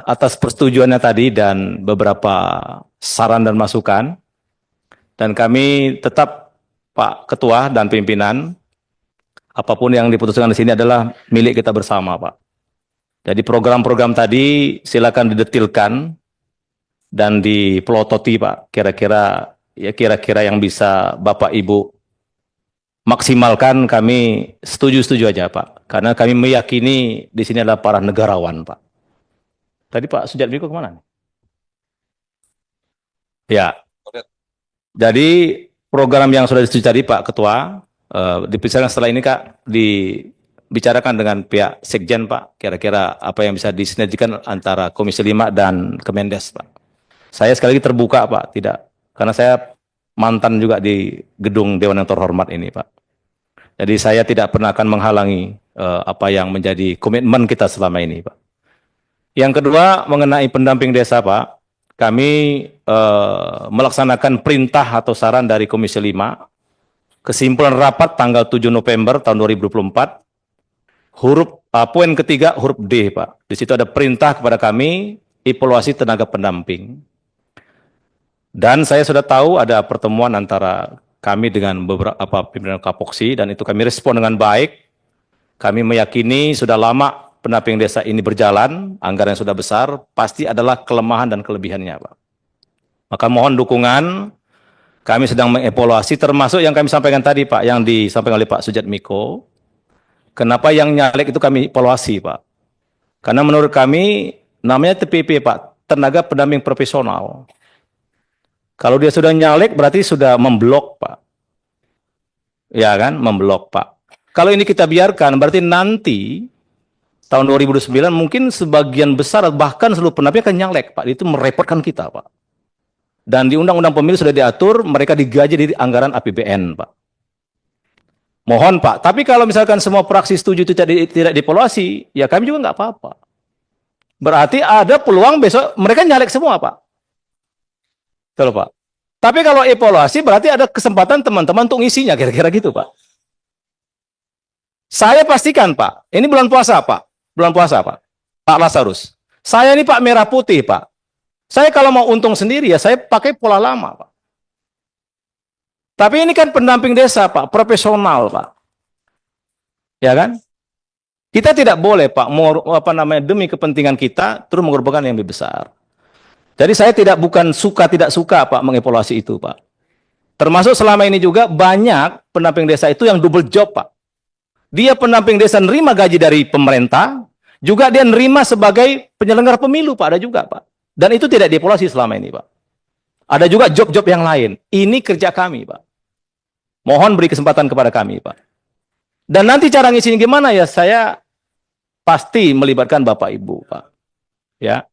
atas persetujuannya tadi dan beberapa saran dan masukan. Dan kami tetap, Pak Ketua dan pimpinan, apapun yang diputuskan di sini adalah milik kita bersama, Pak. Jadi program-program tadi silakan didetilkan dan dipelototi, Pak. Kira-kira yang bisa Bapak Ibu maksimalkan, kami setuju-setuju aja, Pak. Karena kami meyakini di sini adalah para negarawan, Pak. Tadi Pak Sujatmiko kemana? Ya. Jadi program yang sudah disetujui tadi Pak Ketua, dibicarakan setelah ini Kak, dibicarakan dengan pihak Sekjen Pak, kira-kira apa yang bisa disinergikan antara Komisi 5 dan Kemendes Pak. Saya sekali lagi terbuka Pak, tidak, karena saya mantan juga di gedung Dewan yang terhormat ini Pak. Jadi saya tidak pernah akan menghalangi apa yang menjadi komitmen kita selama ini Pak. Yang kedua mengenai pendamping desa Pak, kami melaksanakan perintah atau saran dari Komisi 5, kesimpulan rapat tanggal 7 November tahun 2024, poin ketiga huruf D Pak. Di situ ada perintah kepada kami evaluasi tenaga pendamping. Dan saya sudah tahu ada pertemuan antara kami dengan beberapa pimpinan Kapoksi dan itu kami respon dengan baik. Kami meyakini sudah lama pendamping desa ini berjalan, anggaran yang sudah besar, pasti adalah kelemahan dan kelebihannya, Pak. Maka mohon dukungan, kami sedang mengevaluasi, termasuk yang kami sampaikan tadi, Pak, yang disampaikan oleh Pak Sujatmiko. Kenapa yang nyalek itu kami evaluasi, Pak? Karena menurut kami, namanya TPP, Pak, tenaga pendamping profesional. Kalau dia sudah nyalek, berarti sudah memblok, Pak. Ya kan, memblok, Pak. Kalau ini kita biarkan, berarti nanti tahun 2009 mungkin sebagian besar bahkan seluruh pendamping akan nyalek, Pak. Itu merepotkan kita, Pak. Dan di Undang-Undang Pemilu sudah diatur mereka digaji dari anggaran APBN, Pak. Mohon, Pak. Tapi kalau misalkan semua fraksi setuju itu tidak dievaluasi, ya kami juga nggak apa-apa. Berarti ada peluang besok mereka nyalek semua, Pak. Betul, Pak. Tapi kalau evaluasi berarti ada kesempatan teman-teman untuk ngisinya, kira-kira gitu, Pak. Saya pastikan, Pak. Ini bulan puasa, Pak. Bulan puasa, Pak. Pak Lasarus. Saya ini Pak merah putih, Pak. Saya kalau mau untung sendiri ya saya pakai pola lama, Pak. Tapi ini kan pendamping desa, Pak, profesional, Pak. Ya kan? Kita tidak boleh, Pak, demi kepentingan kita terus mengorbankan yang lebih besar. Jadi saya bukan tidak suka, Pak, mengevaluasi itu, Pak. Termasuk selama ini juga banyak pendamping desa itu yang double job, Pak. Dia pendamping desa nerima gaji dari pemerintah, juga dia nerima sebagai penyelenggara pemilu, Pak, ada juga, Pak. Dan itu tidak dievaluasi selama ini, Pak. Ada juga job-job yang lain. Ini kerja kami, Pak. Mohon beri kesempatan kepada kami, Pak. Dan nanti cara ngisinya gimana ya, saya pasti melibatkan Bapak Ibu, Pak. Ya.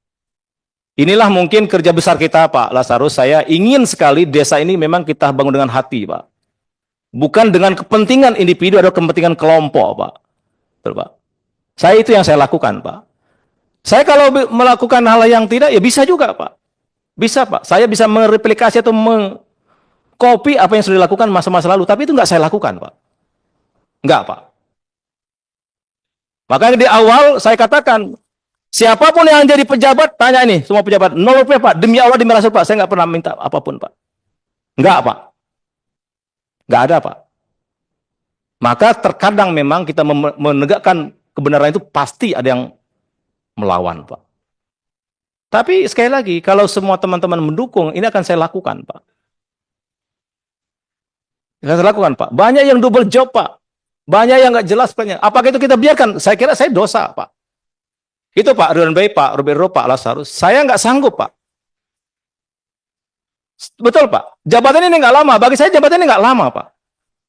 Inilah mungkin kerja besar kita, Pak Lasarus. Saya ingin sekali desa ini memang kita bangun dengan hati, Pak. Bukan dengan kepentingan individu atau kepentingan kelompok, Pak. Betul, Pak. Saya itu yang saya lakukan, Pak. Saya kalau melakukan hal yang tidak, ya bisa juga, Pak. Bisa, Pak. Saya bisa mereplikasi atau mengcopy apa yang sudah dilakukan masa-masa lalu. Tapi itu nggak saya lakukan, Pak. Nggak, Pak. Makanya di awal saya katakan, siapapun yang jadi pejabat, tanya ini, semua pejabat, 0 rupiah, Pak. Demi Allah, demi Rasul, Pak. Saya nggak pernah minta apapun, Pak. Nggak, Pak. Nggak ada, Pak. Maka terkadang memang kita menegakkan kebenaran itu pasti ada yang melawan, Pak. Tapi sekali lagi, kalau semua teman-teman mendukung, ini akan saya lakukan, Pak. Akan saya lakukan, Pak. Banyak yang double job, Pak. Banyak yang nggak jelas, Pak. Apakah itu kita biarkan? Saya kira saya dosa, Pak. Itu Pak Ridwan Baik, Pak Roberto, Pak Lasarus. Saya nggak sanggup, Pak. Betul, Pak. Jabatan ini nggak lama. Bagi saya jabatan ini nggak lama, Pak.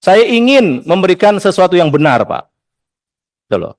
Saya ingin memberikan sesuatu yang benar, Pak. Betul loh.